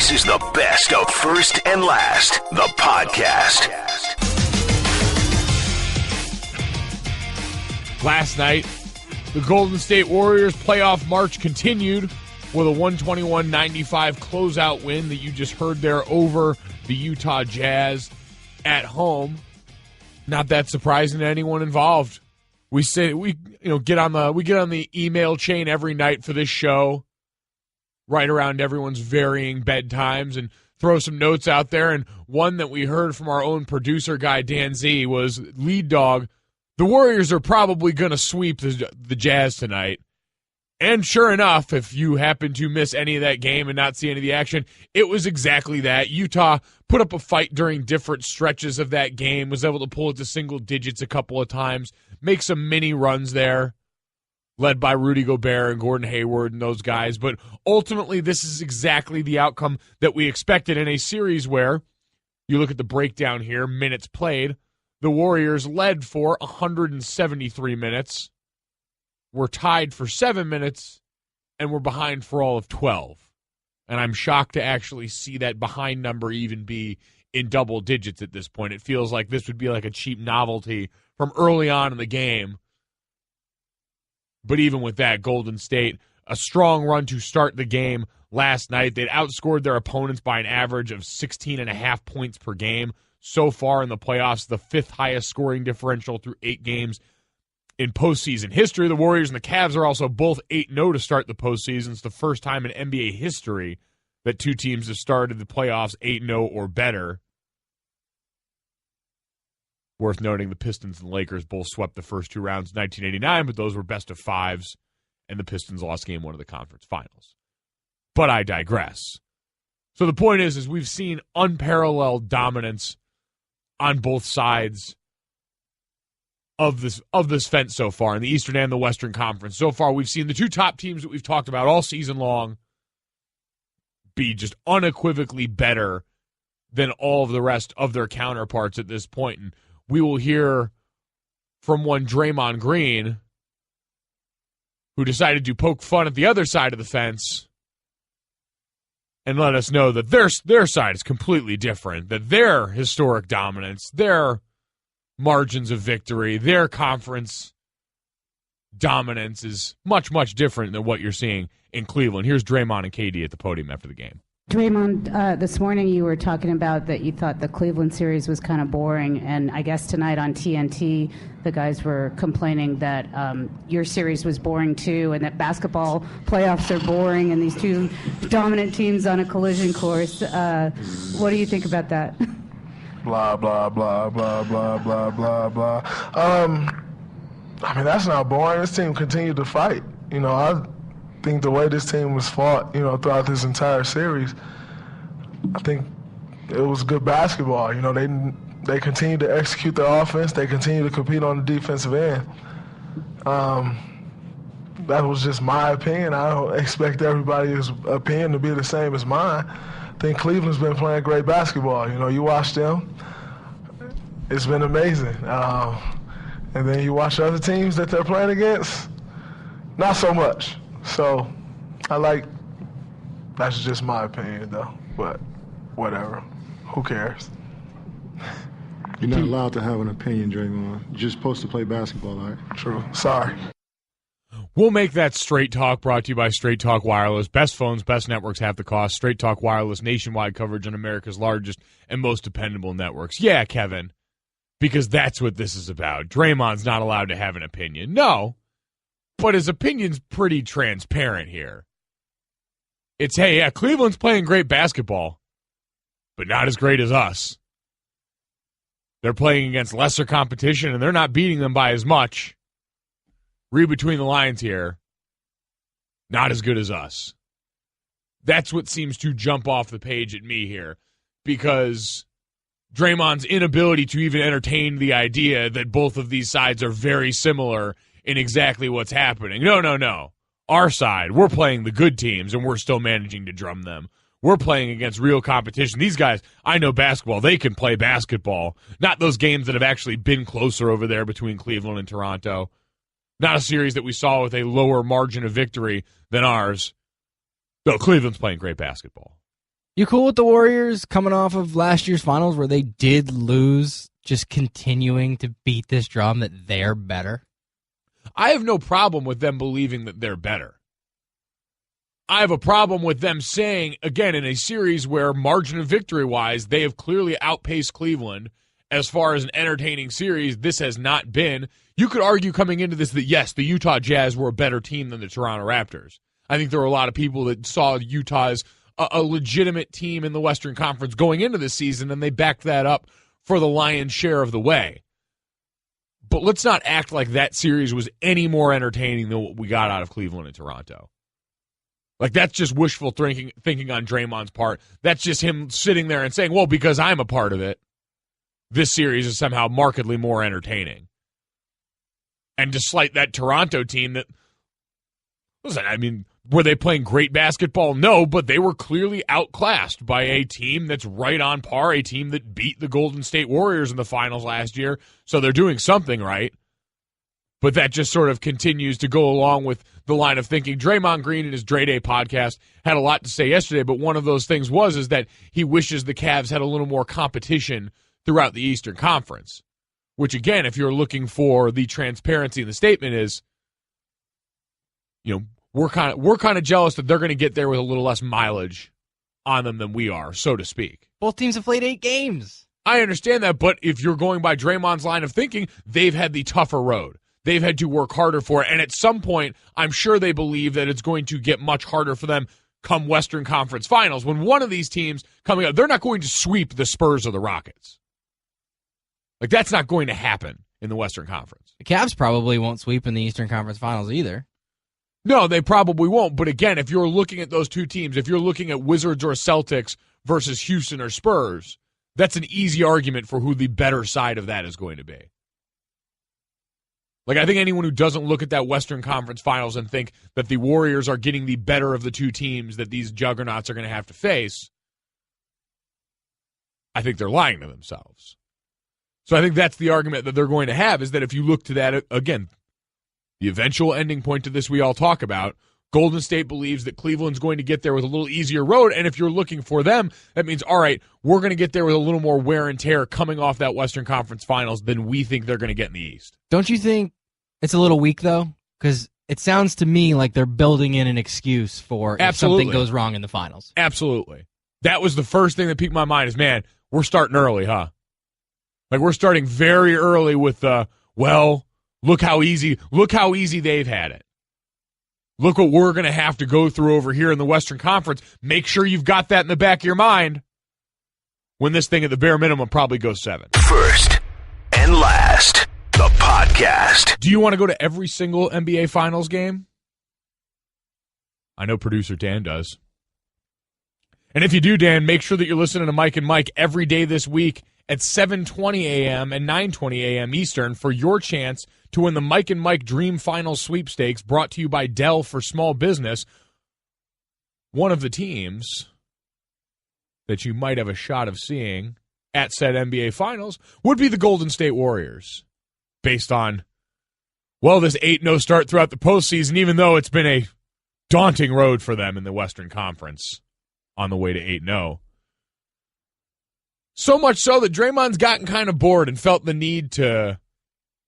This is the best of First and Last, the podcast. Last night, the Golden State Warriors playoff march continued with a 121-95 closeout win that you just heard there over the Utah Jazz at home. Not that surprising to anyone involved. We get on the email chain every night for this show, right around everyone's varying bedtimes, and throw some notes out there. And one that we heard from our own producer guy Dan Z was lead dog. The Warriors are probably going to sweep the Jazz tonight. And sure enough, if you happen to miss any of that game and not see any of the action, it was exactly that. Utah put up a fight during different stretches of that game, was able to pull it to single digits a couple of times, make some mini runs there, led by Rudy Gobert and Gordon Hayward and those guys. But ultimately, this is exactly the outcome that we expected in a series where, you look at the breakdown here, minutes played, the Warriors led for 173 minutes, were tied for 7 minutes, and were behind for all of 12. And I'm shocked to actually see that behind number even be in double digits at this point. It feels like this would be like a cheap novelty from early on in the game. But even with that, Golden State, a strong run to start the game last night. They'd outscored their opponents by an average of 16.5 points per game. So far in the playoffs, the fifth highest scoring differential through 8 games in postseason history. The Warriors and the Cavs are also both 8-0 to start the postseason. It's the first time in NBA history that two teams have started the playoffs 8-0 or better. Worth noting, the Pistons and Lakers both swept the first 2 rounds in 1989, but those were best of 5s, and the Pistons lost game 1 of the conference finals. But I digress. So the point is we've seen unparalleled dominance on both sides of this fence so far, in the Eastern and the Western Conference. So far, we've seen the two top teams that we've talked about all season long be just unequivocally better than all of the rest of their counterparts at this point. And we will hear from one Draymond Green, who decided to poke fun at the other side of the fence and let us know that their side is completely different, that their historic dominance, their margins of victory, their conference dominance is much, much different than what you're seeing in Cleveland. Here's Draymond and KD at the podium after the game. Draymond, this morning you were talking about that you thought the Cleveland series was kind of boring, and I guess tonight on TNT the guys were complaining that your series was boring too, and that basketball playoffs are boring and these two dominant teams on a collision course. What do you think about that? Blah, blah, blah, blah, blah, blah, blah, blah. I mean, that's not boring. This team continued to fight. I think the way this team was fought, throughout this entire series, I think it was good basketball. They continued to execute their offense. They continued to compete on the defensive end. That was just my opinion. I don't expect everybody's opinion to be the same as mine. I think Cleveland's been playing great basketball. You watch them, it's been amazing. And then you watch other teams that they're playing against, not so much. So, that's just my opinion, though. But whatever. Who cares? You're not allowed to have an opinion, Draymond. You're just supposed to play basketball, all right? True. Sorry. We'll make that Straight Talk brought to you by Straight Talk Wireless. Best phones, best networks, half the cost. Straight Talk Wireless, nationwide coverage on America's largest and most dependable networks. Yeah, Kevin, because that's what this is about. Draymond's not allowed to have an opinion. No. But his opinion's pretty transparent here. It's, hey, yeah, Cleveland's playing great basketball, but not as great as us. They're playing against lesser competition, and they're not beating them by as much. Read between the lines here. Not as good as us. That's what seems to jump off the page at me here, because Draymond's inability to even entertain the idea that both of these sides are very similar in exactly what's happening. No. Our side, we're playing the good teams, and we're still managing to drum them. We're playing against real competition. These guys, I know basketball. They can play basketball. Not those games that have actually been closer over there between Cleveland and Toronto. Not a series that we saw with a lower margin of victory than ours. Though Cleveland's playing great basketball. You cool with the Warriors coming off of last year's finals where they did lose, just continuing to beat this drum that they're better? I have no problem with them believing that they're better. I have a problem with them saying, again, in a series where margin of victory-wise, they have clearly outpaced Cleveland. As far as an entertaining series, this has not been. You could argue coming into this that, yes, the Utah Jazz were a better team than the Toronto Raptors. I think there were a lot of people that saw Utah as a legitimate team in the Western Conference going into this season, and they backed that up for the lion's share of the way. But let's not act like that series was any more entertaining than what we got out of Cleveland and Toronto. Like, that's just wishful thinking on Draymond's part. That's just him sitting there and saying, well, because I'm a part of it, this series is somehow markedly more entertaining. And to slight that Toronto team that, listen, I mean, were they playing great basketball? No, but they were clearly outclassed by a team that's right on par, a team that beat the Golden State Warriors in the finals last year, so they're doing something right. But that just sort of continues to go along with the line of thinking. Draymond Green in his Dre Day podcast had a lot to say yesterday, but one of those things is that he wishes the Cavs had a little more competition throughout the Eastern Conference, which, again, if you're looking for the transparency in the statement is, we're kind of jealous that they're going to get there with a little less mileage on them than we are, so to speak. Both teams have played 8 games. I understand that, but if you're going by Draymond's line of thinking, they've had the tougher road. They've had to work harder for it, and at some point, I'm sure they believe that it's going to get much harder for them come Western Conference Finals. When one of these teams coming up, they're not going to sweep the Spurs or the Rockets. Like, that's not going to happen in the Western Conference. The Cavs probably won't sweep in the Eastern Conference Finals either. No, they probably won't. But again, if you're looking at those two teams, if you're looking at Wizards or Celtics versus Houston or Spurs, that's an easy argument for who the better side of that is going to be. Like, I think anyone who doesn't look at that Western Conference Finals and think that the Warriors are getting the better of the two teams that these juggernauts are going to have to face, I think they're lying to themselves. So I think that's the argument that they're going to have, is that if you look to that, again, the eventual ending point to this we all talk about, Golden State believes that Cleveland's going to get there with a little easier road, and if you're looking for them, that means, all right, we're going to get there with a little more wear and tear coming off that Western Conference Finals than we think they're going to get in the East. Don't you think it's a little weak, though? Because it sounds to me like they're building in an excuse for if something goes wrong in the finals. Absolutely. That was the first thing that piqued my mind is, man, we're starting early, huh? Like, we're starting very early with, look how easy they've had it. Look what we're going to have to go through over here in the Western Conference. Make sure you've got that in the back of your mind when this thing at the bare minimum probably goes 7. First and last, the podcast. Do you want to go to every single NBA Finals game? I know producer Dan does. And if you do, Dan, make sure that you're listening to Mike and Mike every day this week at 7:20 a.m. and 9:20 a.m. Eastern for your chance to win the Mike and Mike Dream Finals sweepstakes brought to you by Dell for Small Business. One of the teams that you might have a shot of seeing at said NBA Finals would be the Golden State Warriors, based on, this 8-0 start throughout the postseason, even though it's been a daunting road for them in the Western Conference on the way to 8-0. So much so that Draymond's gotten kind of bored and felt the need to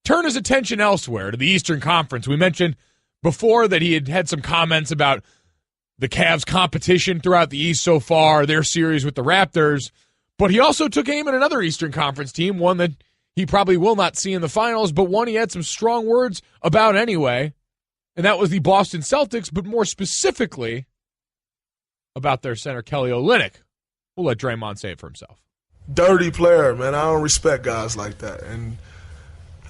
turn his attention elsewhere, to the Eastern Conference. We mentioned before that he had some comments about the Cavs' competition throughout the East so far, their series with the Raptors, but he also took aim at another Eastern Conference team, one that he probably will not see in the finals, but one he had some strong words about anyway, and that was the Boston Celtics, but more specifically about their center, Kelly Olynyk. We'll let Draymond say it for himself. Dirty player, man. I don't respect guys like that. And,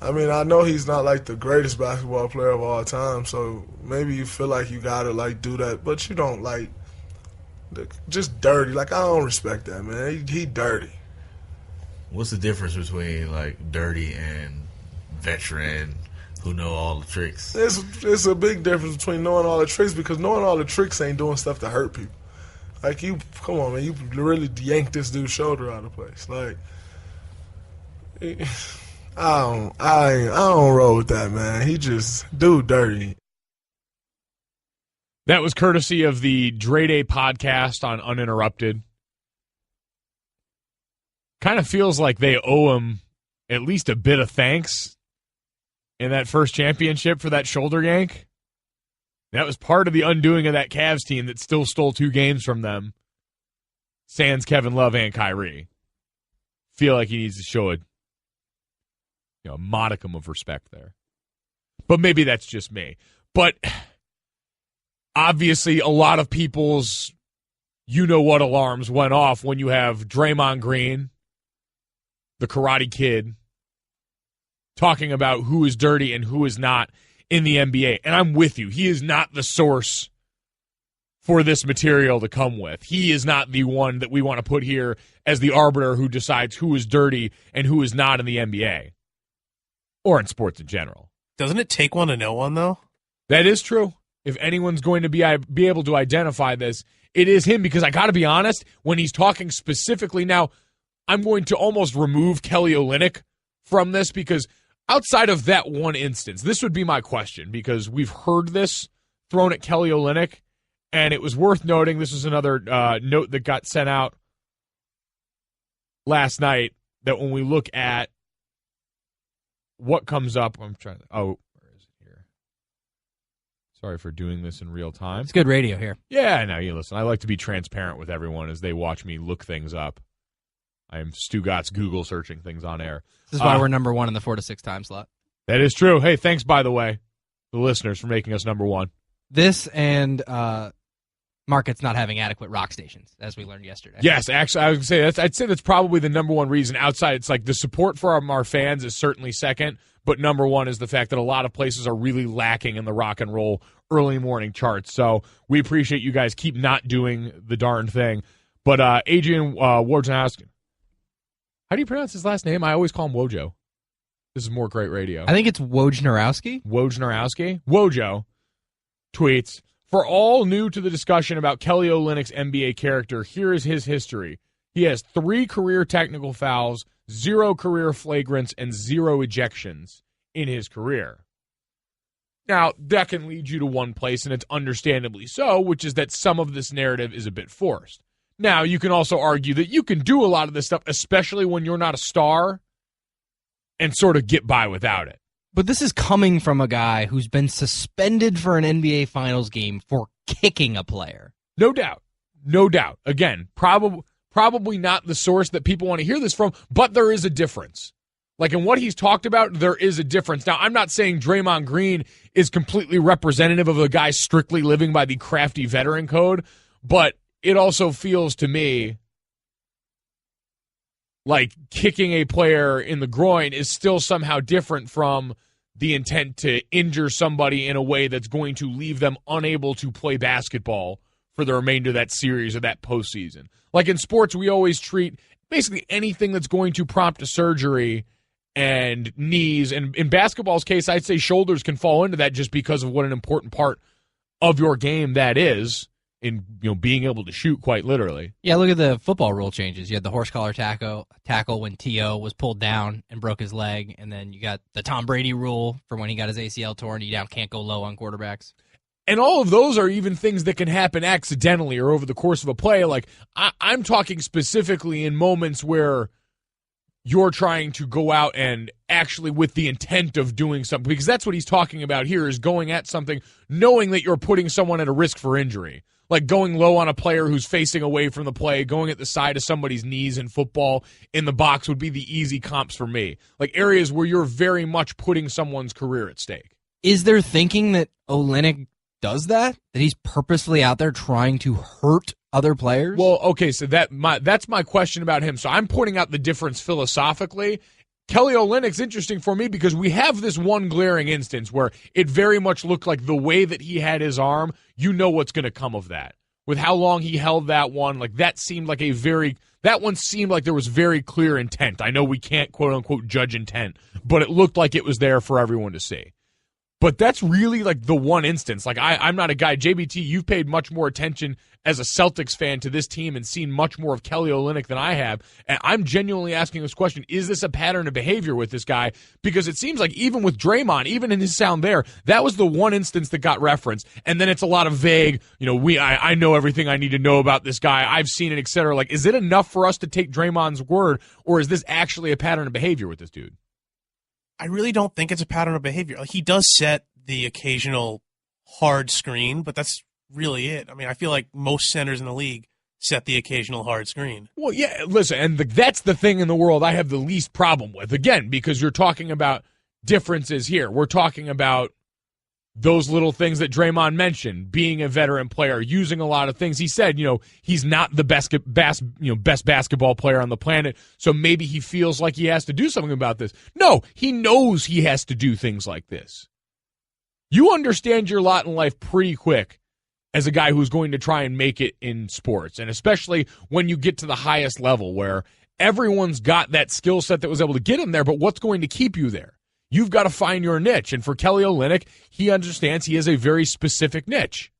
I mean, I know he's not, like, the greatest basketball player of all time, so maybe you feel like you got to, like, do that. But you don't, like, just dirty. Like, I don't respect that, man. He dirty. What's the difference between, like, dirty and veteran who know all the tricks? It's a big difference between knowing all the tricks, because knowing all the tricks ain't doing stuff to hurt people. Like, come on, man, you really yanked this dude's shoulder out of place. Like, I don't roll with that, man. He just, dude, dirty. That was courtesy of the Dre Day podcast on Uninterrupted. kind of feels like they owe him at least a bit of thanks in that first championship for that shoulder yank. That was part of the undoing of that Cavs team that still stole 2 games from them. Sans Kevin Love and Kyrie. Feel like he needs to show a modicum of respect there. But maybe that's just me. But obviously a lot of people's you-know-what alarms went off when you have Draymond Green, the Karate Kid, talking about who is dirty and who is not in the NBA. And I'm with you. He is not the source for this material to come with. He is not the one that we want to put here as the arbiter who decides who is dirty and who is not in the NBA or in sports in general. Doesn't it take one to know one, though? That is true. If anyone's going to be able to identify this, it is him, because I got to be honest, when he's talking specifically now, I'm going to almost remove Kelly Olynyk from this, because outside of that one instance, this would be my question, because we've heard this thrown at Kelly Olynyk, and it was worth noting, this is another note that got sent out last night, that when we look at what comes up, where is it here? Sorry for doing this in real time. It's good radio here. Yeah, I know. You listen, I like to be transparent with everyone as they watch me look things up. I am Stu Gott's Google searching things on air. This is why we're number 1 in the 4 to 6 time slot. That is true. Hey, thanks, by the way, the listeners, for making us number 1. This and markets not having adequate rock stations, as we learned yesterday. Yes, actually, I would say I'd say that's probably the number 1 reason. Outside, it's like the support for our fans is certainly second, but number 1 is the fact that a lot of places are really lacking in the rock and roll early morning charts. So we appreciate you guys keep not doing the darn thing. But Adrian Wojnarowski, how do you pronounce his last name? I always call him Wojo. This is more great radio. I think it's Wojnarowski. Wojnarowski? Wojo tweets, for all new to the discussion about Kelly Olynyk's NBA character, here is his history. He has 3 career technical fouls, 0 career flagrants, and 0 ejections in his career. Now, that can lead you to one place, and it's understandably so, which is that some of this narrative is a bit forced. Now, you can also argue that you can do a lot of this stuff, especially when you're not a star, and sort of get by without it. But this is coming from a guy who's been suspended for an NBA Finals game for kicking a player. No doubt. No doubt. Again, probably not the source that people want to hear this from, but there is a difference. Like in what he's talked about, there is a difference. Now, I'm not saying Draymond Green is completely representative of a guy strictly living by the crafty veteran code, but it also feels to me like kicking a player in the groin is still somehow different from the intent to injure somebody in a way that's going to leave them unable to play basketball for the remainder of that series or that postseason. Like in sports, we always treat basically anything that's going to prompt a surgery and knees. And in basketball's case, I'd say shoulders can fall into that just because of what an important part of your game that is in being able to shoot, quite literally. Yeah, look at the football rule changes. You had the horse collar tackle when T.O. was pulled down and broke his leg, and then you got the Tom Brady rule for when he got his ACL torn. You can't go low on quarterbacks. And all of those are even things that can happen accidentally or over the course of a play. Like, I'm talking specifically in moments where you're trying to go out and actually with the intent of doing something, because that's what he's talking about here, is going at something knowing that you're putting someone at a risk for injury. Like going low on a player who's facing away from the play, going at the side of somebody's knees in football in the box would be the easy comps for me. Like areas where you're very much putting someone's career at stake. Is there thinking that Olynyk does that? That he's purposefully out there trying to hurt other players? Well, okay, so that's my question about him. So I'm pointing out the difference philosophically. Kelly Olynyk's interesting for me because we have this one glaring instance where it very much looked like the way that he had his arm, you know what's going to come of that. With how long he held that one, like that seemed like that one seemed like there was very clear intent. I know we can't quote-unquote judge intent, but it looked like it was there for everyone to see. But that's really like the one instance. Like I'm not a guy, JBT, you've paid much more attention as a Celtics fan to this team and seen much more of Kelly Olynyk than I have. And I'm genuinely asking this question, is this a pattern of behavior with this guy? Because it seems like even with Draymond, even in his sound there, that was the one instance that got referenced. And then it's a lot of vague, I know everything I need to know about this guy. I've seen it, et cetera. Like, is it enough for us to take Draymond's word, or is this actually a pattern of behavior with this dude? I really don't think it's a pattern of behavior. Like, he does set the occasional hard screen, but that's really it. I mean, I feel like most centers in the league set the occasional hard screen. Well, yeah, listen, and that's the thing in the world I have the least problem with. Again, because you're talking about differences here. We're talking about those little things that Draymond mentioned, being a veteran player, using a lot of things. He said, he's not the best basketball player on the planet, so maybe he feels like he has to do something about this. No, he knows he has to do things like this. You understand your lot in life pretty quick as a guy who's going to try and make it in sports, and especially when you get to the highest level where everyone's got that skill set that was able to get him there, but what's going to keep you there? You've got to find your niche, and for Kelly Olynyk, he understands he has a very specific niche.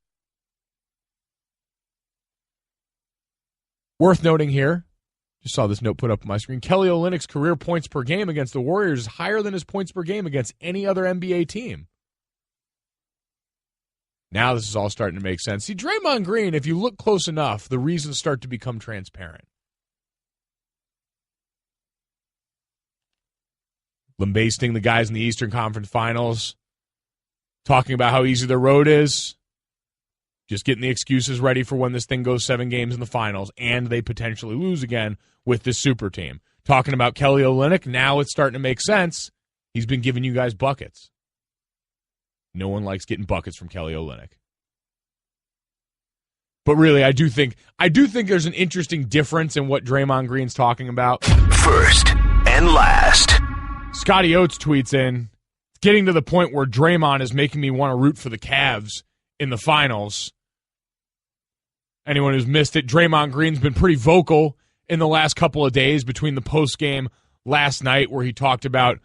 Worth noting here, just saw this note put up on my screen, Kelly Olynyk's career points per game against the Warriors is higher than his points per game against any other NBA team. Now this is all starting to make sense. See, Draymond Green, if you look close enough, the reasons start to become transparent. Lambasting the guys in the Eastern Conference Finals, talking about how easy the road is, just getting the excuses ready for when this thing goes 7 games in the finals, and they potentially lose again with this super team. Talking about Kelly Olynyk, now it's starting to make sense. He's been giving you guys buckets. No one likes getting buckets from Kelly Olynyk. But really, I do think there's an interesting difference in what Draymond Green's talking about. First and last. Scotty Oates tweets in, it's getting to the point where Draymond is making me want to root for the Cavs in the finals. Anyone who's missed it, Draymond Green's been pretty vocal in the last couple of days between the postgame last night where he talked about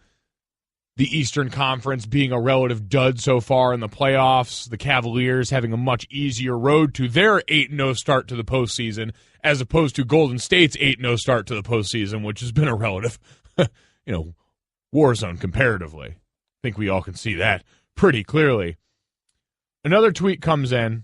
the Eastern Conference being a relative dud so far in the playoffs, the Cavaliers having a much easier road to their 8-0 start to the postseason as opposed to Golden State's 8-0 start to the postseason, which has been a relative, war zone comparatively. I think we all can see that pretty clearly. Another tweet comes in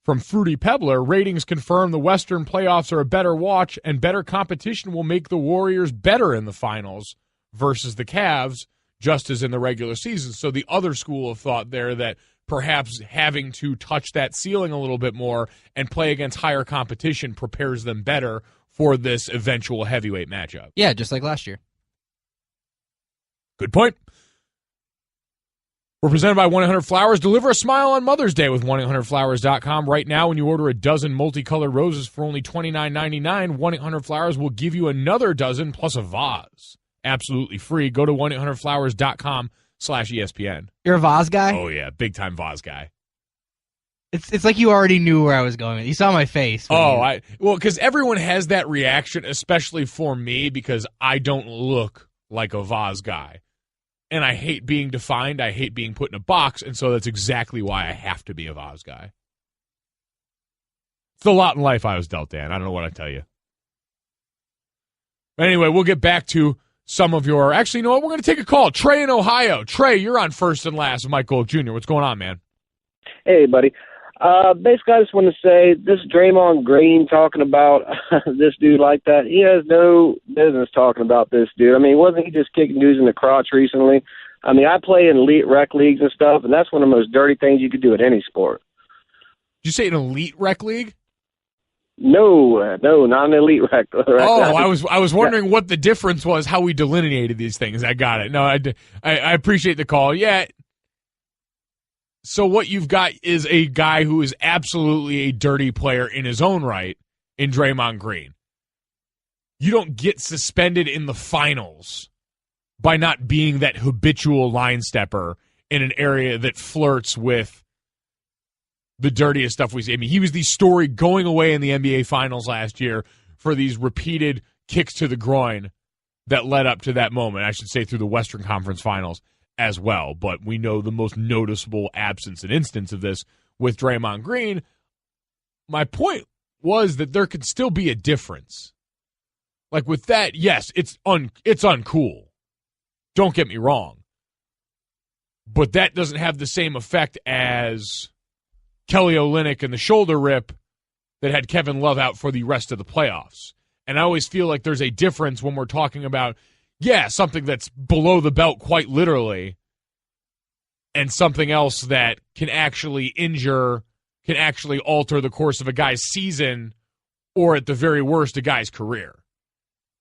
from Fruity Pebbler. Ratings confirm the Western playoffs are a better watch and better competition will make the Warriors better in the finals versus the Cavs, just as in the regular season. So the other school of thought there that perhaps having to touch that ceiling a little bit more and play against higher competition prepares them better for this eventual heavyweight matchup. Yeah, just like last year. Good point. We're presented by 1-800-Flowers. Deliver a smile on Mother's Day with 1-800-Flowers.com. Right now, when you order a dozen multicolored roses for only $29.99, 1-800-Flowers will give you another dozen plus a vase. Absolutely free. Go to 1-800-Flowers.com/ESPN. You're a vase guy? Oh, yeah. Big-time vase guy. It's like you already knew where I was going. You saw my face. Because everyone has that reaction, especially for me, because I don't look like a vase guy. And I hate being defined. I hate being put in a box, and so that's exactly why I have to be a vase guy. It's the lot in life I was dealt, Dan. I don't know what I tell you. But anyway, we'll get back to some of your... Actually, you know what? We're going to take a call. Trey in Ohio. Trey, you're on First and Last with Mike Golic Jr. What's going on, man? Hey, buddy. Basically, I just want to say this Draymond Green talking about this dude like that, he has no business talking about this dude. I mean, wasn't he just kicking dudes in the crotch recently? I mean, I play in elite rec leagues and stuff, and that's one of the most dirty things you could do at any sport. Did you say an elite rec league? No, not an elite rec. I was wondering what the difference was, how we delineated these things. I got it. No, I appreciate the call. Yeah. So what you've got is a guy who is absolutely a dirty player in his own right in Draymond Green. You don't get suspended in the finals by not being that habitual line stepper in an area that flirts with the dirtiest stuff we see. I mean, he was the story going away in the NBA Finals last year for these repeated kicks to the groin that led up to that moment, I should say through the Western Conference Finals as well. But we know the most noticeable absence and instance of this with Draymond Green my point was that there could still be a difference. Like with that, yes, it's uncool. Don't get me wrong. But that doesn't have the same effect as Kelly Olynyk and the shoulder rip that had Kevin Love out for the rest of the playoffs. And I always feel like there's a difference when we're talking about, something that's below the belt quite literally, and something else that can actually injure, can actually alter the course of a guy's season, or at the very worst, a guy's career.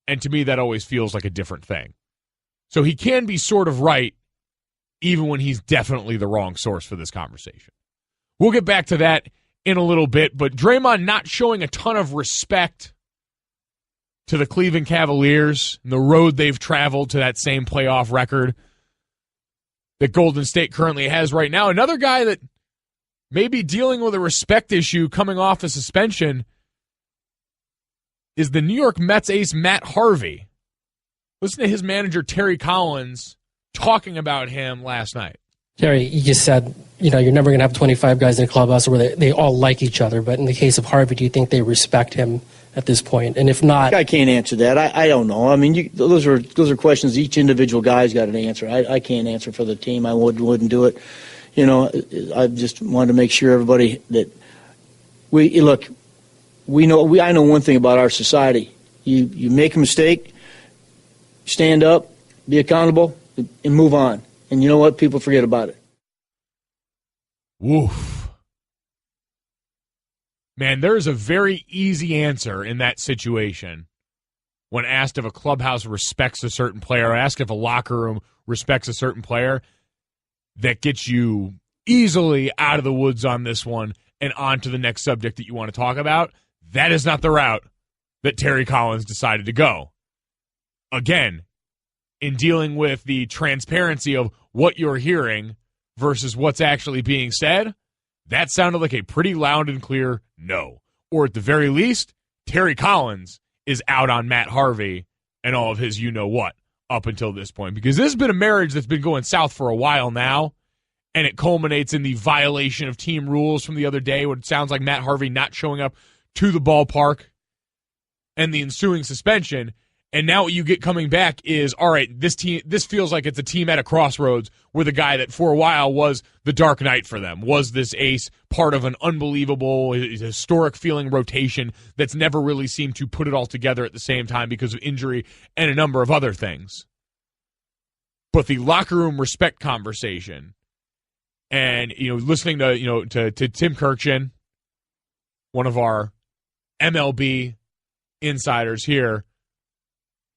And to me, that always feels like a different thing. So he can be sort of right, even when he's definitely the wrong source for this conversation. We'll get back to that in a little bit, but Draymond not showing a ton of respect to the Cleveland Cavaliers and the road they've traveled to that same playoff record that Golden State currently has right now. Another guy that may be dealing with a respect issue coming off a suspension is the New York Mets ace Matt Harvey. Listen to his manager Terry Collins talking about him last night. Terry, you just said, you're never going to have 25 guys in a clubhouse where they all like each other. But in the case of Harvey, do you think they respect him at this point? And if not, I can't answer that. I don't know. I mean, those are questions each individual guy's got an answer. I can't answer for the team. I wouldn't do it. I just wanted to make sure everybody that I know one thing about our society. You make a mistake, stand up, be accountable, and move on. And you know what? People forget about it. Woof. Man, there's a very easy answer in that situation when asked if a clubhouse respects a certain player, or asked if a locker room respects a certain player, that gets you easily out of the woods on this one and on to the next subject that you want to talk about. That is not the route that Terry Collins decided to go. Again, in dealing with the transparency of what you're hearing versus what's actually being said, that sounded like a pretty loud and clear no. Or at the very least, Terry Collins is out on Matt Harvey and all of his you-know-what up until this point. Because this has been a marriage that's been going south for a while now, and it culminates in the violation of team rules from the other day, when it sounds like Matt Harvey not showing up to the ballpark and the ensuing suspension. And now what you get coming back is, all right, this feels like it's a team at a crossroads with a guy that for a while was the Dark Knight for them, was this ace, part of an unbelievable, historic feeling rotation that's never really seemed to put it all together at the same time because of injury and a number of other things. But the locker room respect conversation, and listening to Tim Kirkchin, one of our MLB insiders here,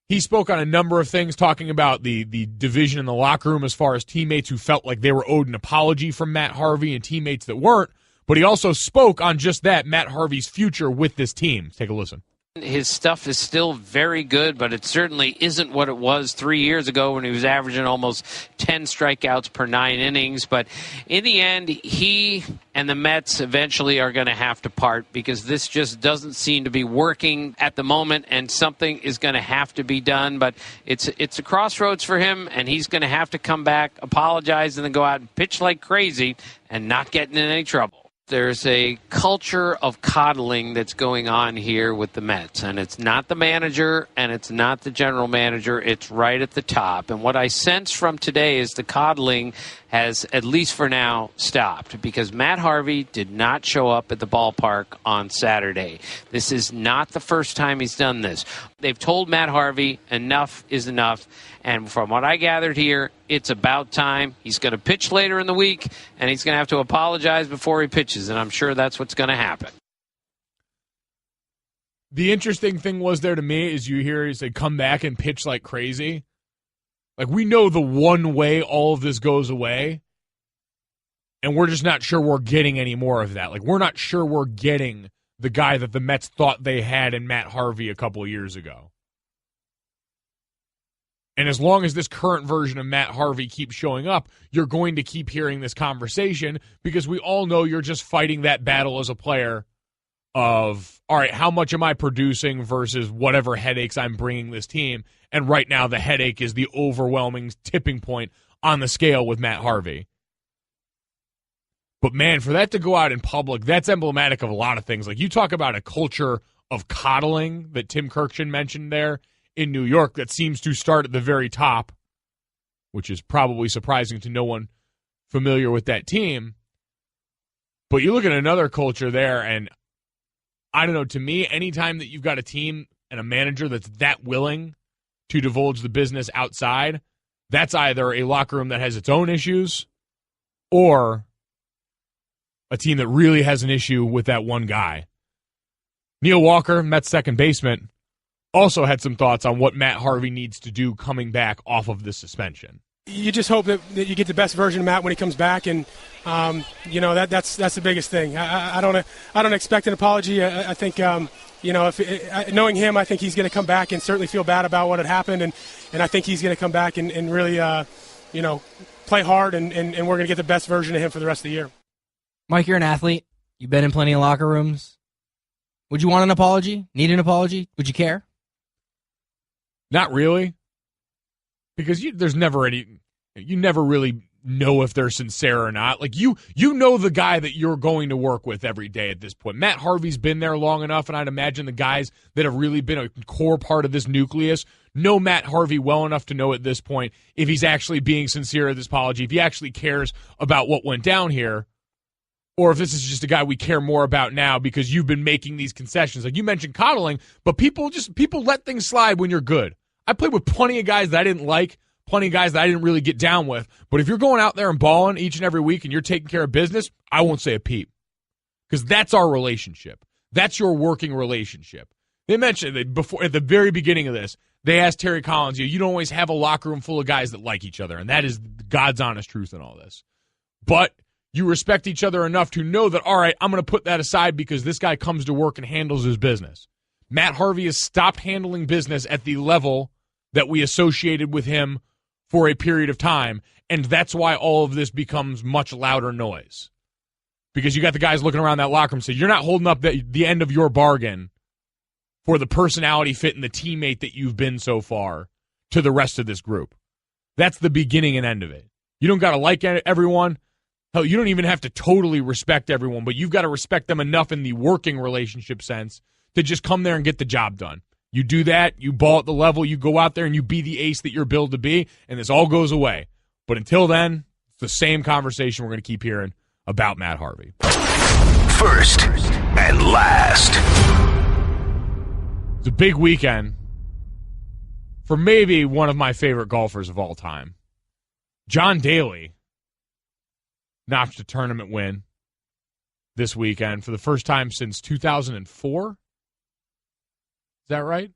he spoke on a number of things, talking about the division in the locker room as far as teammates who felt like they were owed an apology from Matt Harvey and teammates that weren't. But he also spoke on just that, Matt Harvey's future with this team. Take a listen. His stuff is still very good, but it certainly isn't what it was 3 years ago when he was averaging almost 10 strikeouts per 9 innings. But in the end, he and the Mets eventually are going to have to part, because this just doesn't seem to be working at the moment, and something is going to have to be done. But it's a crossroads for him, and he's going to have to come back, apologize, and then go out and pitch like crazy and not get in any trouble. There's a culture of coddling that's going on here with the Mets, and it's not the manager and it's not the general manager. It's right at the top. And what I sense from today is the coddling has, at least for now, stopped, because Matt Harvey did not show up at the ballpark on Saturday. This is not the first time he's done this. They've told Matt Harvey enough is enough. And from what I gathered here, it's about time. He's going to pitch later in the week, and he's going to have to apologize before he pitches, and I'm sure that's what's going to happen. The interesting thing was there to me is you hear he say, come back and pitch like crazy. Like, we know the one way all of this goes away, and we're just not sure we're getting any more of that. Like, we're not sure we're getting the guy that the Mets thought they had in Matt Harvey a couple of years ago. And as long as this current version of Matt Harvey keeps showing up, you're going to keep hearing this conversation, because we all know you're just fighting that battle as a player of, all right, how much am I producing versus whatever headaches I'm bringing this team? And right now the headache is the overwhelming tipping point on the scale with Matt Harvey. But, man, for that to go out in public, that's emblematic of a lot of things. Like, you talk about a culture of coddling that Tim Kirkchin mentioned there in New York that seems to start at the very top, which is probably surprising to no one familiar with that team. But you look at another culture there, and I don't know, to me, anytime that you've got a team and a manager that's that willing to divulge the business outside, that's either a locker room that has its own issues or a team that really has an issue with that one guy. Neil Walker, Mets second baseman, also had some thoughts on what Matt Harvey needs to do coming back off of this suspension. You just hope that you get the best version of Matt when he comes back, and that's the biggest thing. I don't expect an apology. I think knowing him, I think he's going to come back and certainly feel bad about what had happened, and I think he's going to come back and really play hard, and we're going to get the best version of him for the rest of the year. Mike, you're an athlete. You've been in plenty of locker rooms. Would you want an apology? Need an apology? Would you care? Not really. Because there's never any, you never really know if they're sincere or not. Like, you know the guy that you're going to work with every day at this point. Matt Harvey's been there long enough, and I'd imagine the guys that have really been a core part of this nucleus know Matt Harvey well enough to know at this point if he's actually being sincere at this apology, if he actually cares about what went down here, or if this is just a guy we care more about now because you've been making these concessions. Like you mentioned coddling, but people let things slide when you're good. I played with plenty of guys that I didn't like, plenty of guys that I didn't really get down with. But if you're going out there and balling each and every week and you're taking care of business, I won't say a peep. Because that's our relationship. That's your working relationship. They mentioned that before, at the very beginning of this, they asked Terry Collins, you don't always have a locker room full of guys that like each other. And that is God's honest truth in all this. But you respect each other enough to know that, all right, I'm going to put that aside because this guy comes to work and handles his business. Matt Harvey has stopped handling business at the level that we associated with him for a period of time, and that's why all of this becomes much louder noise. Because you got the guys looking around that locker room saying, you're not holding up the end of your bargain for the personality fit and the teammate that you've been so far to the rest of this group. That's the beginning and end of it. You don't got to like everyone. Hell, you don't even have to totally respect everyone, but you've got to respect them enough in the working relationship sense to just come there and get the job done. You do that, you ball at the level, you go out there and you be the ace that you're billed to be, and this all goes away. But until then, it's the same conversation we're going to keep hearing about Matt Harvey. First and last. It's a big weekend for maybe one of my favorite golfers of all time. John Daly notched a tournament win this weekend for the first time since 2004. Is that right?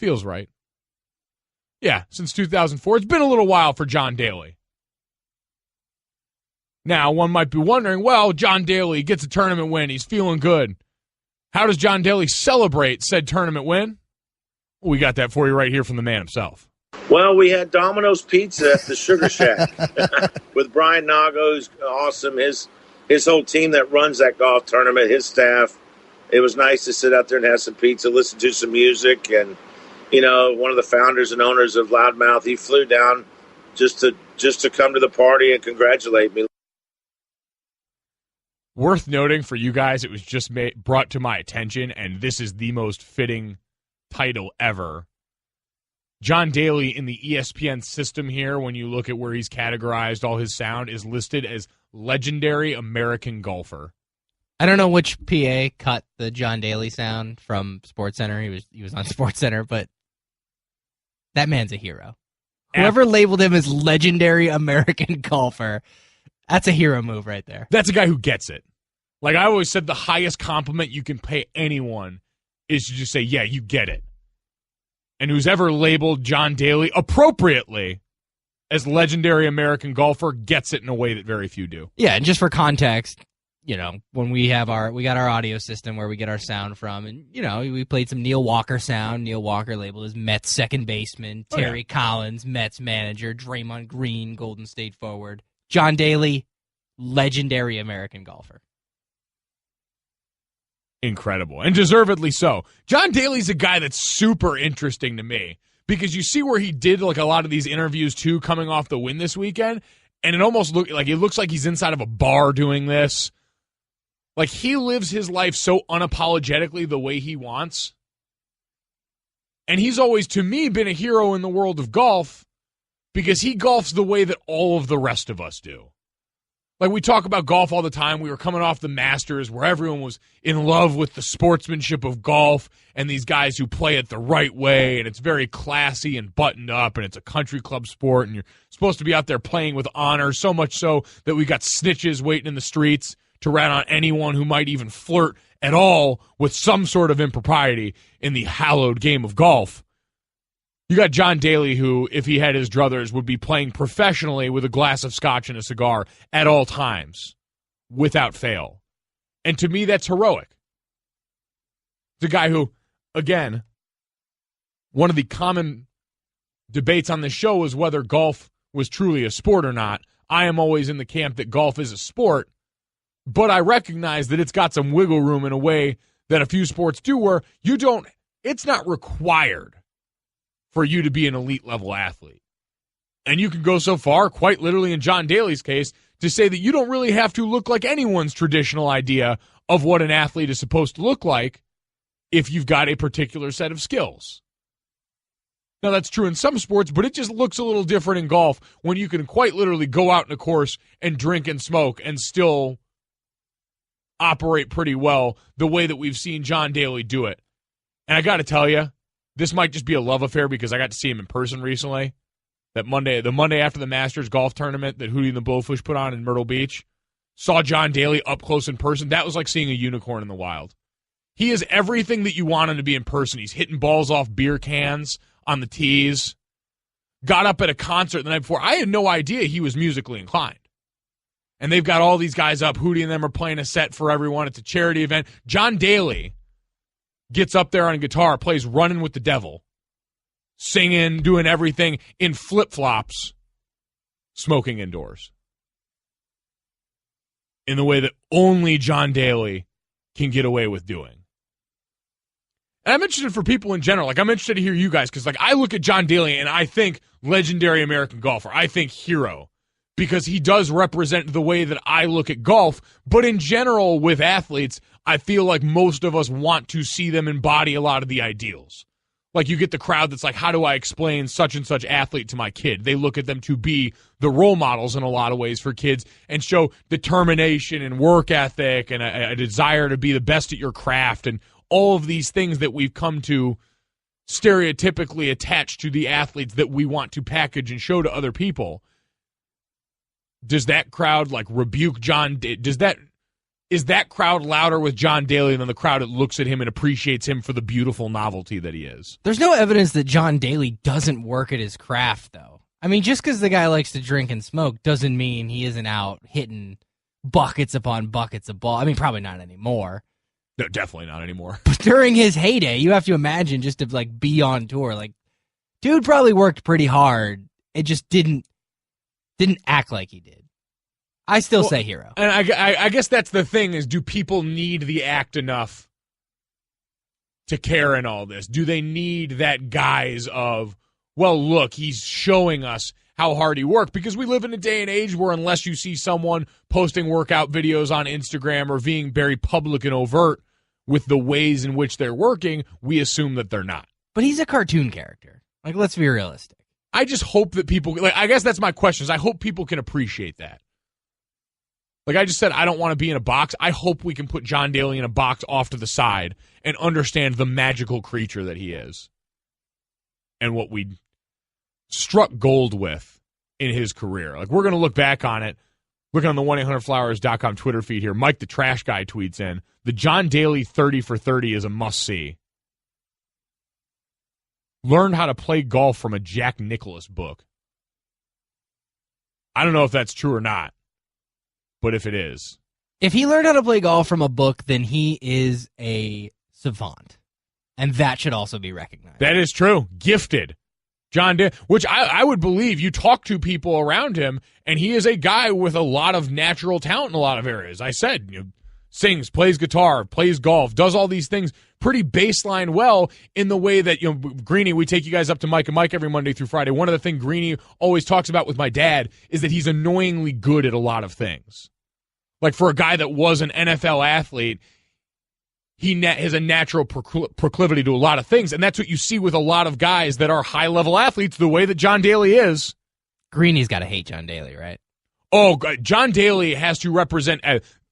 Feels right. Yeah, since 2004. It's been a little while for John Daly. Now, one might be wondering, well, John Daly gets a tournament win. He's feeling good. How does John Daly celebrate said tournament win? Well, we got that for you right here from the man himself. Well, we had Domino's Pizza at the Sugar Shack with Brian Nago, who's awesome. His whole team that runs that golf tournament, his staff. It was nice to sit out there and have some pizza, listen to some music, and one of the founders and owners of Loudmouth, he flew down just to come to the party and congratulate me. Worth noting for you guys, it was just brought to my attention, and this is the most fitting title ever. John Daly in the ESPN system here, when you look at where he's categorized all his sound, is listed as legendary American golfer. I don't know which PA cut the John Daly sound from SportsCenter. He was on SportsCenter, but that man's a hero. Whoever labeled him as legendary American golfer, that's a hero move right there. That's a guy who gets it. Like I always said, the highest compliment you can pay anyone is to just say, yeah, you get it. And who's ever labeled John Daly appropriately as legendary American golfer gets it in a way that very few do. Yeah, and just for context, when we got our audio system where we get our sound from, and we played some Neil Walker sound. Neil Walker labeled as Mets second baseman, Terry Collins, Mets manager, Draymond Green, Golden State forward, John Daly, legendary American golfer. Incredible, and deservedly so. John Daly's a guy that's super interesting to me because you see where he did like a lot of these interviews too, coming off the win this weekend. And it almost looks like he's inside of a bar doing this. Like, he lives his life so unapologetically the way he wants. And he's always, to me, been a hero in the world of golf because he golfs the way that all of the rest of us do. Like, we talk about golf all the time. We were coming off the Masters where everyone was in love with the sportsmanship of golf and these guys who play it the right way, and it's very classy and buttoned up, and it's a country club sport, and you're supposed to be out there playing with honor, so much so that we got snitches waiting in the streets to rat on anyone who might even flirt at all with some sort of impropriety in the hallowed game of golf. You got John Daly, who, if he had his druthers, would be playing professionally with a glass of scotch and a cigar at all times, without fail. And to me, that's heroic. The guy who, again, one of the common debates on this show is whether golf was truly a sport or not. I am always in the camp that golf is a sport, but I recognize that it's got some wiggle room in a way that a few sports do where it's not required for you to be an elite level athlete. And you can go so far, quite literally in John Daly's case, to say that you don't really have to look like anyone's traditional idea of what an athlete is supposed to look like if you've got a particular set of skills. Now, that's true in some sports, but it just looks a little different in golf when you can quite literally go out in a course and drink and smoke and still operate pretty well the way that we've seen John Daly do it. And I got to tell you, this might just be a love affair because I got to see him in person recently. The Monday after the Masters golf tournament that Hootie and the Blowfish put on in Myrtle Beach. Saw John Daly up close in person. That was like seeing a unicorn in the wild. He is everything that you want him to be in person. He's hitting balls off beer cans on the tees. Got up at a concert the night before. I had no idea he was musically inclined. And they've got all these guys up. Hootie and them are playing a set for everyone. It's a charity event. John Daly gets up there on guitar, plays Running with the Devil, singing, doing everything in flip-flops, smoking indoors. In the way that only John Daly can get away with doing. And I'm interested for people in general. Like, I'm interested to hear you guys, because I look at John Daly and I think legendary American golfer. I think hero. Because he does represent the way that I look at golf. But in general, with athletes, I feel like most of us want to see them embody a lot of the ideals. Like, you get the crowd that's like, how do I explain such and such athlete to my kid? They look at them to be the role models in a lot of ways for kids and show determination and work ethic and a desire to be the best at your craft and all of these things that we've come to stereotypically attach to the athletes that we want to package and show to other people. Does that crowd rebuke John? Is that crowd louder with John Daly than the crowd that looks at him and appreciates him for the beautiful novelty that he is? There's no evidence that John Daly doesn't work at his craft, though. I mean, just because the guy likes to drink and smoke doesn't mean he isn't out hitting buckets upon buckets of ball. I mean, probably not anymore. No, definitely not anymore. But during his heyday, you have to imagine just to be on tour. Dude probably worked pretty hard. It just didn't act like he did. I still say hero. And I guess that's the thing is, do people need the act enough to care in all this? Do they need that guise of, well, look, he's showing us how hard he worked? Because we live in a day and age where unless you see someone posting workout videos on Instagram or being very public and overt with the ways in which they're working, we assume that they're not. But he's a cartoon character. Let's be realistic. I just hope that people, I guess that's my question, is I hope people can appreciate that. I just said, I don't want to be in a box. I hope we can put John Daly in a box off to the side and understand the magical creature that he is and what we struck gold with in his career. We're going to look back on it. Looking on the 1-800-Flowers.com Twitter feed here, Mike the Trash Guy tweets in, the John Daly 30 for 30 is a must-see. Learn how to play golf from a Jack Nicklaus book. I don't know if that's true or not. But if it is. If he learned how to play golf from a book, then he is a savant. And that should also be recognized. That is true. Gifted. John Daly, which I would believe you talk to people around him, and he is a guy with a lot of natural talent in a lot of areas. I said, sings, plays guitar, plays golf, does all these things pretty baseline well in the way that, Greeny, we take you guys up to Mike and Mike every Monday through Friday. One of the things Greeny always talks about with my dad is that he's annoyingly good at a lot of things. Like for a guy that was an NFL athlete, he has a natural proclivity to a lot of things, and that's what you see with a lot of guys that are high-level athletes, the way that John Daly is. Greeny's got to hate John Daly, right? Oh, John Daly has to represent,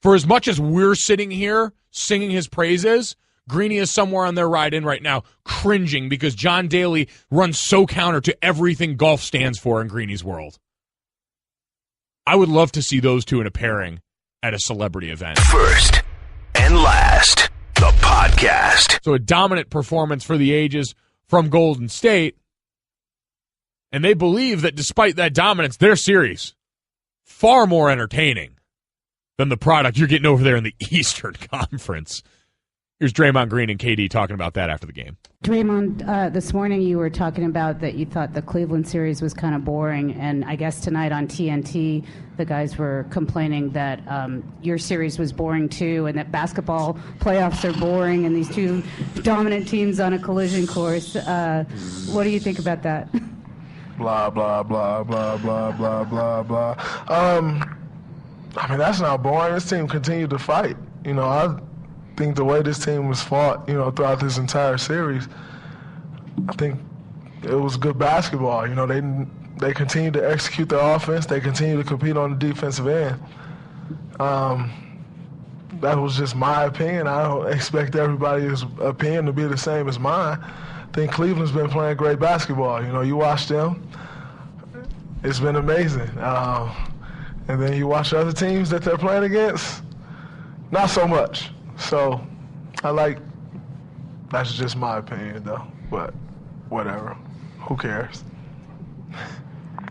for as much as we're sitting here singing his praises, Greeny is somewhere on their ride in right now cringing because John Daly runs so counter to everything golf stands for in Greeny's world. I would love to see those two in a pairing at a celebrity event. First and last, the podcast. So a dominant performance for the ages from Golden State. And they believe that despite that dominance, their series far more entertaining than the product you're getting over there in the Eastern Conference. Here's Draymond Green and KD talking about that after the game. Draymond, this morning you were talking about that you thought the Cleveland series was kind of boring, and I guess tonight on TNT the guys were complaining that your series was boring too, and that basketball playoffs are boring, and these two dominant teams on a collision course. What do you think about that? Blah, blah, blah, blah, blah, blah, blah, blah. I mean, that's not boring. This team continued to fight. I think the way this team was fought, throughout this entire series, I think it was good basketball. They continued to execute their offense. They continued to compete on the defensive end. That was just my opinion. I don't expect everybody's opinion to be the same as mine. I think Cleveland's been playing great basketball. You watch them, it's been amazing. And then you watch other teams that they're playing against, not so much. So, that's just my opinion, though. But, whatever. Who cares?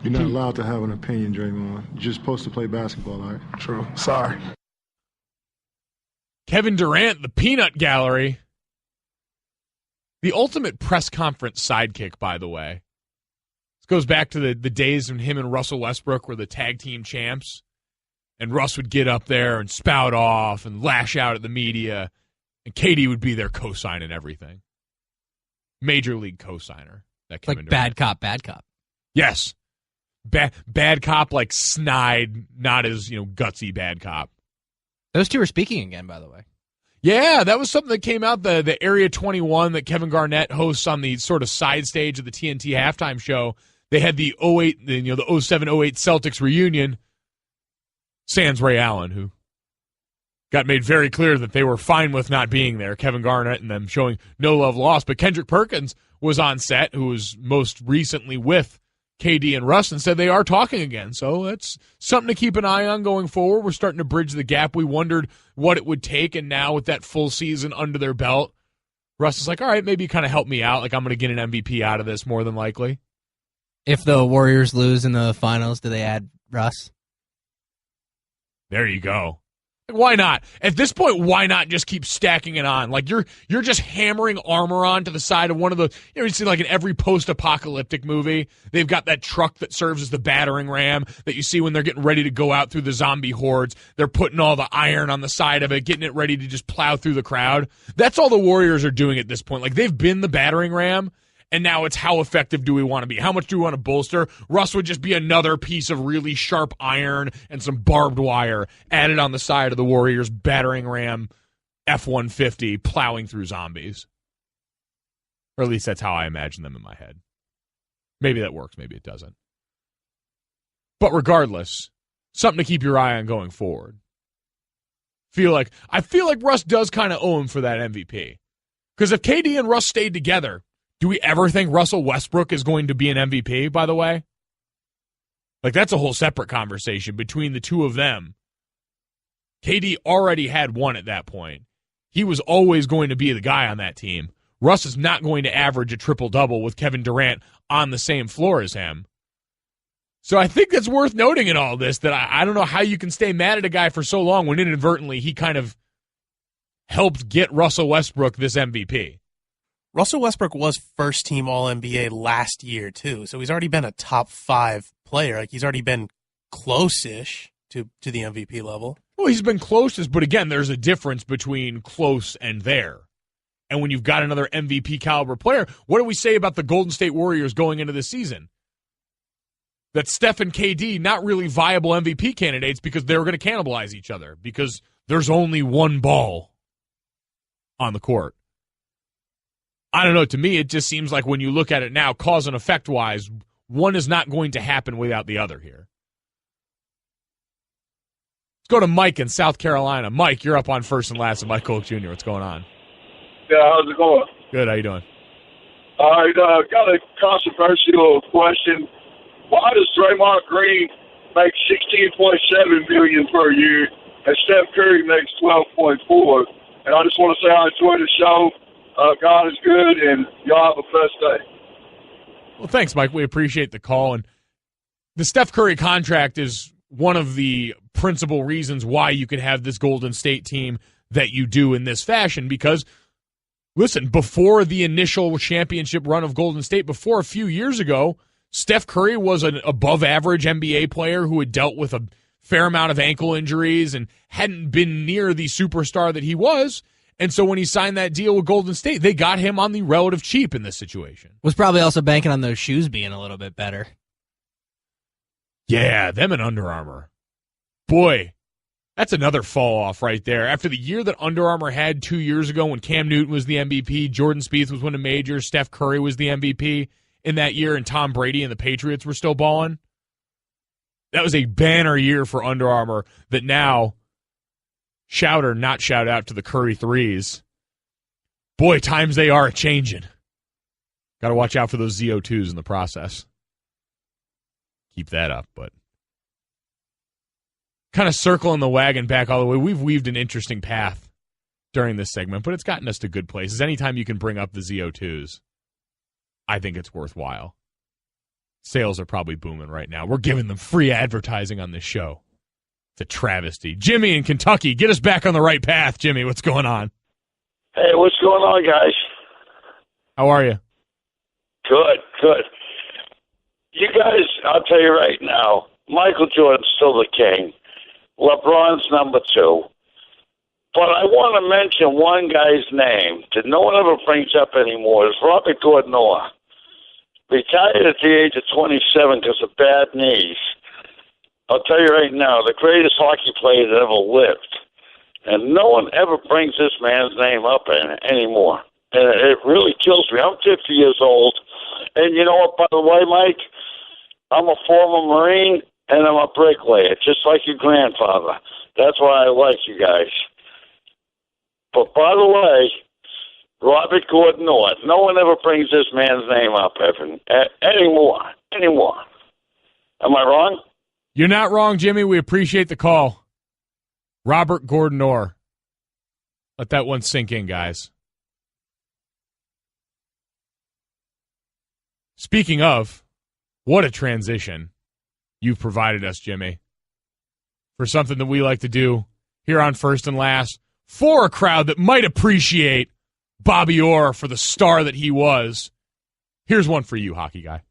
You're not allowed to have an opinion, Draymond. You're just supposed to play basketball, all right? True. Sorry. Kevin Durant, the peanut gallery. The ultimate press conference sidekick, by the way. This goes back to the days when him and Russell Westbrook were the tag team champs. And Russ would get up there and spout off and lash out at the media. And KD would be their co-sign and everything. Major league co-signer. That Kevin Durant. Bad cop, bad cop. Yes. Bad cop like snide, not as, gutsy bad cop. Those two are speaking again, by the way. Yeah, that was something that came out, the Area 21 that Kevin Garnett hosts on the sort of side stage of the TNT halftime show. They had the 08, the 07-08 Celtics reunion. Sans Ray Allen, who got made very clear that they were fine with not being there. Kevin Garnett and them showing no love lost. But Kendrick Perkins was on set, who was most recently with KD and Russ, and said they are talking again. So that's something to keep an eye on going forward. We're starting to bridge the gap. We wondered what it would take, and now with that full season under their belt, Russ is like, all right, maybe kind of help me out. Like, I'm going to get an MVP out of this more than likely. If the Warriors lose in the finals, do they add Russ? There you go. Why not? At this point, why not just keep stacking it on? Like you're just hammering armor on to the side of one of the, you see like in every post-apocalyptic movie, they've got that truck that serves as the battering ram that you see when they're getting ready to go out through the zombie hordes. They're putting all the iron on the side of it, getting it ready to just plow through the crowd. That's all the Warriors are doing at this point. Like they've been the battering ram. And now it's how effective do we want to be? How much do we want to bolster? Russ would just be another piece of really sharp iron and some barbed wire added on the side of the Warriors' battering ram F-150 plowing through zombies. Or at least that's how I imagine them in my head. Maybe that works, maybe it doesn't. But regardless, something to keep your eye on going forward. I feel like Russ does kind of owe him for that MVP. Because if KD and Russ stayed together, do we ever think Russell Westbrook is going to be an MVP, by the way? Like, that's a whole separate conversation between the two of them. KD already had one at that point. He was always going to be the guy on that team. Russ is not going to average a triple-double with Kevin Durant on the same floor as him. So I think that's worth noting in all this, that I don't know how you can stay mad at a guy for so long when inadvertently he kind of helped get Russell Westbrook this MVP. Russell Westbrook was first-team All-NBA last year, too, so he's already been a top 5 player. Like, he's already been close-ish to the MVP level. Well, he's been closest, but again, there's a difference between close and there. And when you've got another MVP caliber player, what do we say about the Golden State Warriors going into this season? That Steph and KD, not really viable MVP candidates because they're going to cannibalize each other because there's only one ball on the court. I don't know. To me, it just seems like when you look at it now, cause and effect wise, one is not going to happen without the other here. Let's go to Mike in South Carolina. Mike, you're up on first and last of Mike Golic Jr. What's going on? Yeah, how's it going? Good. How you doing? All right, got a controversial question. Why does Draymond Green make $16.7 million per year and Steph Curry makes $12.4? And I just want to say I enjoy the show. God is good, and y'all have a blessed day. Well, thanks, Mike. We appreciate the call. And the Steph Curry contract is one of the principal reasons why you could have this Golden State team that you do in this fashion because, listen, before the initial championship run of Golden State, before a few years ago, Steph Curry was an above-average NBA player who had dealt with a fair amount of ankle injuries and hadn't been near the superstar that he was. And so when he signed that deal with Golden State, they got him on the relative cheap in this situation. Was probably also banking on those shoes being a little bit better. Yeah, them and Under Armour. Boy, that's another fall off right there. After the year that Under Armour had 2 years ago when Cam Newton was the MVP, Jordan Spieth was winning majors, Steph Curry was the MVP in that year, and Tom Brady and the Patriots were still balling. That was a banner year for Under Armour that now, shout or not shout out to the Curry threes. Boy, times they are a-changing. Got to watch out for those ZO2s in the process. Keep that up, but kind of circling the wagon back all the way. We've weaved an interesting path during this segment, but it's gotten us to good places. Anytime you can bring up the ZO2s, I think it's worthwhile. Sales are probably booming right now. We're giving them free advertising on this show. It's a travesty. Jimmy in Kentucky, get us back on the right path. Jimmy, what's going on? Hey, what's going on, guys? How are you? Good. You guys, I'll tell you right now, Michael Jordan's still the king. LeBron's number 2. But I want to mention one guy's name that no one ever brings up anymore. It's Robert Gordon. Retired at the age of 27 because of bad knees. I'll tell you right now, the greatest hockey player that ever lived. And no one ever brings this man's name up anymore. And it really kills me. I'm 50 years old. And you know what, by the way, Mike? I'm a former Marine, and I'm a bricklayer, just like your grandfather. That's why I like you guys. But by the way, Robert Gordon, no one ever brings this man's name up anymore. Am I wrong? You're not wrong, Jimmy. We appreciate the call. Robert Gordon Orr. Let that one sink in, guys. Speaking of, what a transition you've provided us, Jimmy, for something that we like to do here on First and Last for a crowd that might appreciate Bobby Orr for the star that he was. Here's one for you, hockey guy.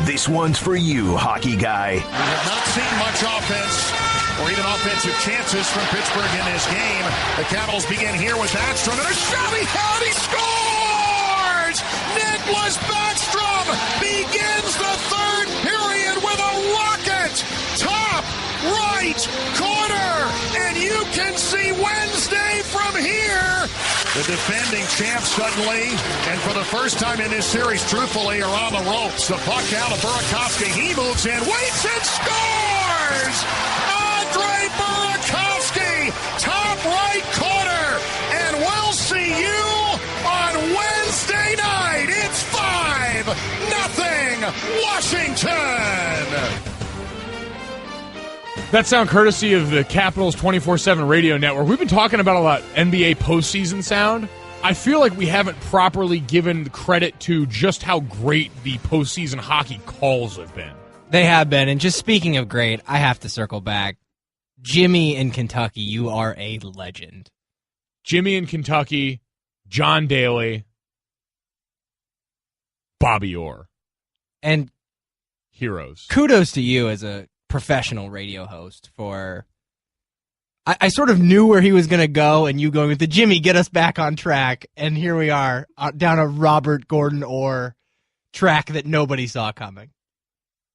This one's for you, hockey guy. We have not seen much offense or even offensive chances from Pittsburgh in this game. The Capitals begin here with Backstrom, and a shot he scores! Nicklas Backstrom begins the third period with a rocket! Top right corner, and you can see Wednesday from here. The defending champs suddenly, and for the first time in this series, truthfully, are on the ropes. The puck out of Burakovsky. He moves in, waits, and scores! Andre Burakovsky, top right corner, and we'll see you on Wednesday night. It's 5-0 Washington. That sound courtesy of the Capitals 24/7 radio network. We've been talking about a lot NBA postseason sound. I feel like we haven't properly given credit to just how great the postseason hockey calls have been. They have been, and just speaking of great, I have to circle back. Jimmy in Kentucky, you are a legend. Jimmy in Kentucky, John Daly, Bobby Orr. And heroes. Kudos to you as a professional radio host for... I sort of knew where he was going to go, and you going with the Jimmy, get us back on track, and here we are down a Robert Gordon Orr track that nobody saw coming.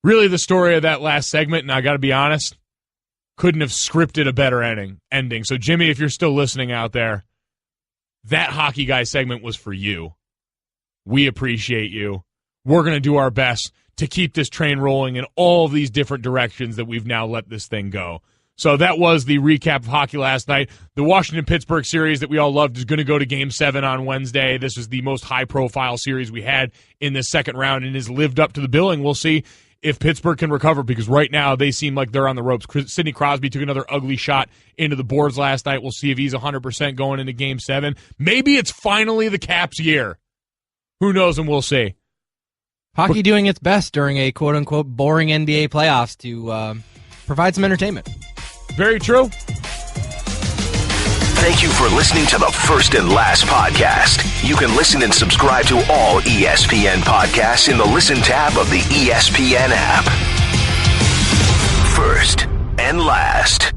Really, the story of that last segment, and I got to be honest, couldn't have scripted a better ending. So, Jimmy, if you're still listening out there, that Hockey Guy segment was for you. We appreciate you. We're going to do our best to keep this train rolling in all of these different directions that we've now let this thing go. So that was the recap of hockey last night. The Washington-Pittsburgh series that we all loved is going to go to Game 7 on Wednesday. This was the most high-profile series we had in the second round and has lived up to the billing. We'll see if Pittsburgh can recover, because right now they seem like they're on the ropes. Sidney Crosby took another ugly shot into the boards last night. We'll see if he's 100% going into Game 7. Maybe it's finally the Caps' year. Who knows, and we'll see. Hockey doing its best during a quote-unquote boring NBA playoffs to provide some entertainment. Very true. Thank you for listening to the First and Last podcast. You can listen and subscribe to all ESPN podcasts in the Listen tab of the ESPN app. First and Last.